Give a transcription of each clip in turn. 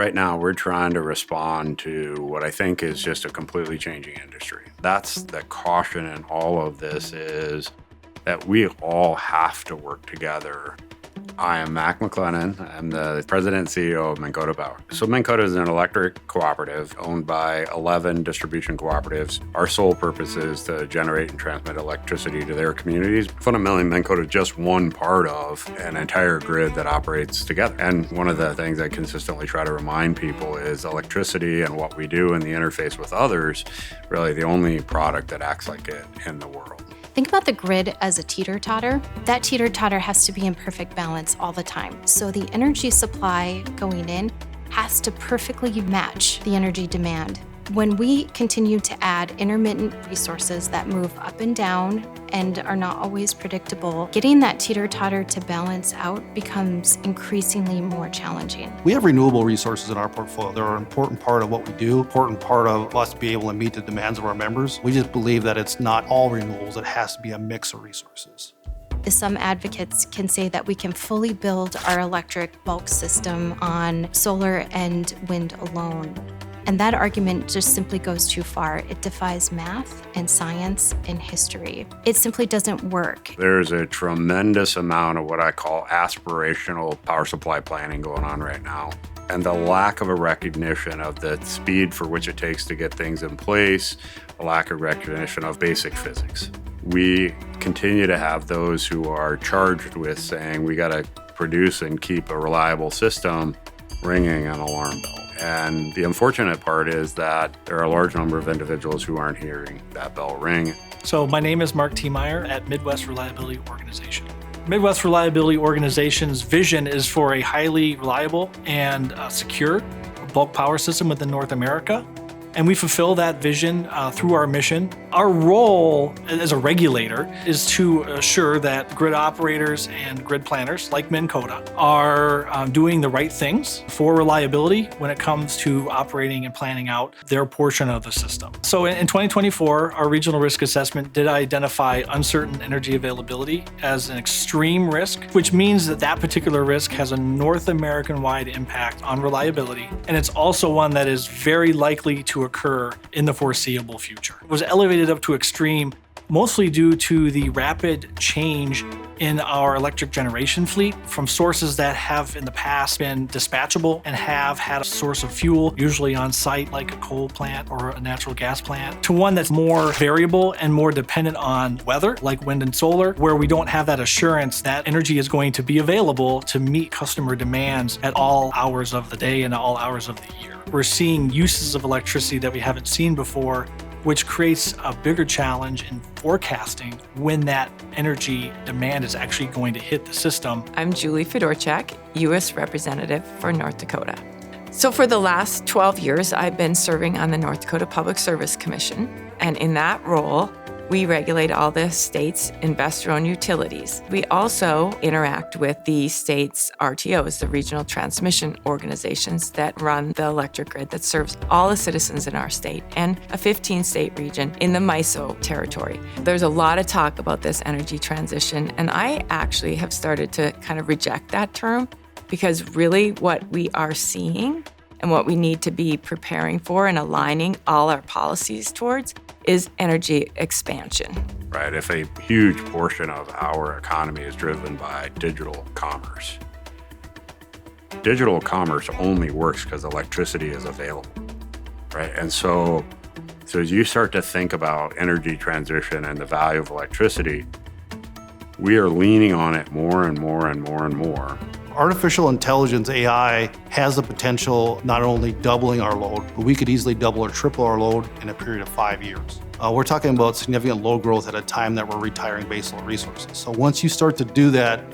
Right now, we're trying to respond to what I think is just a completely changing industry. That's the caution in all of this, is that we all have to work together. I am Mac McLennan. I'm the president and CEO of Minnkota Power. So Minnkota is an electric cooperative owned by 11 distribution cooperatives. Our sole purpose is to generate and transmit electricity to their communities. Fundamentally, Minnkota is just one part of an entire grid that operates together. And one of the things I consistently try to remind people is electricity and what we do in the interface with others, really the only product that acts like it in the world. Think about the grid as a teeter-totter. That teeter-totter has to be in perfect balance all the time. So the energy supply going in has to perfectly match the energy demand. When we continue to add intermittent resources that move up and down and are not always predictable, getting that teeter-totter to balance out becomes increasingly more challenging. We have renewable resources in our portfolio. They're an important part of what we do, important part of us being able to meet the demands of our members. We just believe that it's not all renewables. It has to be a mix of resources. Some advocates can say that we can fully build our electric bulk system on solar and wind alone. And that argument just simply goes too far. It defies math and science and history. It simply doesn't work. There's a tremendous amount of what I call aspirational power supply planning going on right now. And the lack of a recognition of the speed for which it takes to get things in place, a lack of recognition of basic physics. We continue to have those who are charged with saying we got to produce and keep a reliable system, ringing an alarm bell. And the unfortunate part is that there are a large number of individuals who aren't hearing that bell ring. So my name is Mark T. Meyer at Midwest Reliability Organization. Midwest Reliability Organization's vision is for a highly reliable and secure bulk power system within North America. And we fulfill that vision through our mission. Our role as a regulator is to assure that grid operators and grid planners like Minnkota are doing the right things for reliability when it comes to operating and planning out their portion of the system. So in 2024, our regional risk assessment did identify uncertain energy availability as an extreme risk, which means that that particular risk has a North American-wide impact on reliability. And it's also one that is very likely to occur in the foreseeable future. It was elevated up to extreme mostly due to the rapid change in our electric generation fleet from sources that have in the past been dispatchable and have had a source of fuel, usually on site like a coal plant or a natural gas plant, to one that's more variable and more dependent on weather like wind and solar, where we don't have that assurance that energy is going to be available to meet customer demands at all hours of the day and all hours of the year. We're seeing uses of electricity that we haven't seen before, which creates a bigger challenge in forecasting when that energy demand is actually going to hit the system. I'm Julie Fedorchak, U.S. Representative for North Dakota. So for the last 12 years, I've been serving on the North Dakota Public Service Commission, and in that role, we regulate all the state's investor-owned utilities. We also interact with the state's RTOs, the regional transmission organizations that run the electric grid that serves all the citizens in our state and a 15-state region in the MISO territory. There's a lot of talk about this energy transition, and I actually have started to kind of reject that term because really what we are seeing and what we need to be preparing for and aligning all our policies towards is energy expansion. Right, if a huge portion of our economy is driven by digital commerce, digital commerce only works because electricity is available, right? And so as you start to think about energy transition and the value of electricity, we are leaning on it more and more and more and more. Artificial intelligence, AI, has the potential not only doubling our load, but we could easily double or triple our load in a period of 5 years. We're talking about significant load growth at a time that we're retiring baseload resources. So once you start to do that,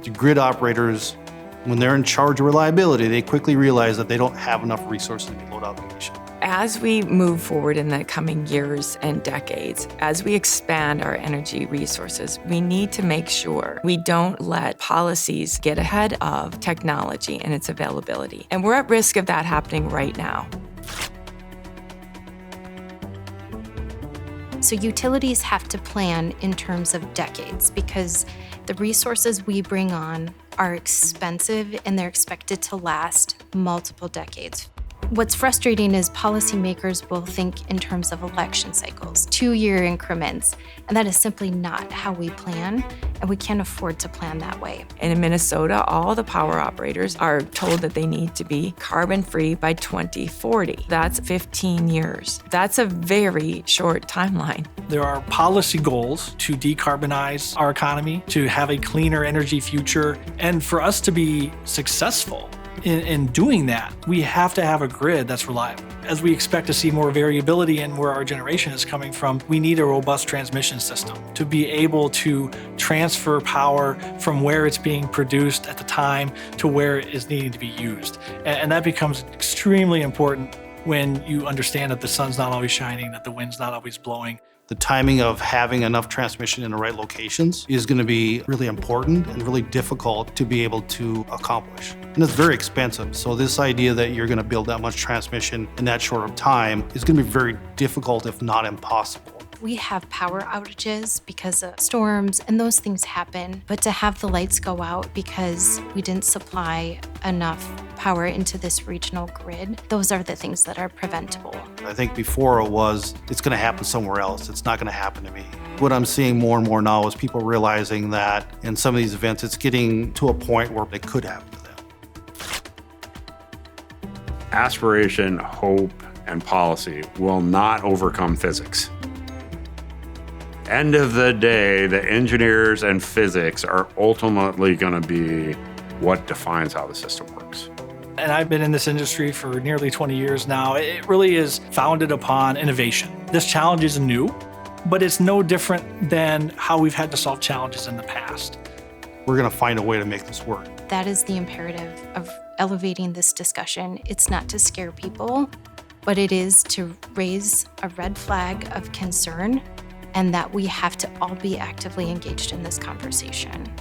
the grid operators, when they're in charge of reliability, they quickly realize that they don't have enough resources to meet load obligation. As we move forward in the coming years and decades, as we expand our energy resources, we need to make sure we don't let policies get ahead of technology and its availability. And we're at risk of that happening right now. So utilities have to plan in terms of decades because the resources we bring on are expensive and they're expected to last multiple decades. What's frustrating is policymakers will think in terms of election cycles, 2-year increments, and that is simply not how we plan, and we can't afford to plan that way. And in Minnesota, all the power operators are told that they need to be carbon-free by 2040. That's 15 years. That's a very short timeline. There are policy goals to decarbonize our economy, to have a cleaner energy future, and for us to be successful in doing that, we have to have a grid that's reliable. As we expect to see more variability in where our generation is coming from, we need a robust transmission system to be able to transfer power from where it's being produced at the time to where it is needing to be used. And that becomes extremely important when you understand that the sun's not always shining, that the wind's not always blowing. The timing of having enough transmission in the right locations is going to be really important and really difficult to be able to accomplish. And it's very expensive. So this idea that you're going to build that much transmission in that short of time is going to be very difficult, if not impossible. We have power outages because of storms and those things happen, but to have the lights go out because we didn't supply enough power into this regional grid, those are the things that are preventable. I think before it was, it's going to happen somewhere else. It's not going to happen to me. What I'm seeing more and more now is people realizing that in some of these events, it's getting to a point where it could happen to them. Aspiration, hope, and policy will not overcome physics. End of the day, the engineers and physics are ultimately going to be what defines how the system works. And I've been in this industry for nearly 20 years now. It really is founded upon innovation. This challenge is new, but it's no different than how we've had to solve challenges in the past. We're going to find a way to make this work. That is the imperative of elevating this discussion. It's not to scare people, but it is to raise a red flag of concern and that we have to all be actively engaged in this conversation.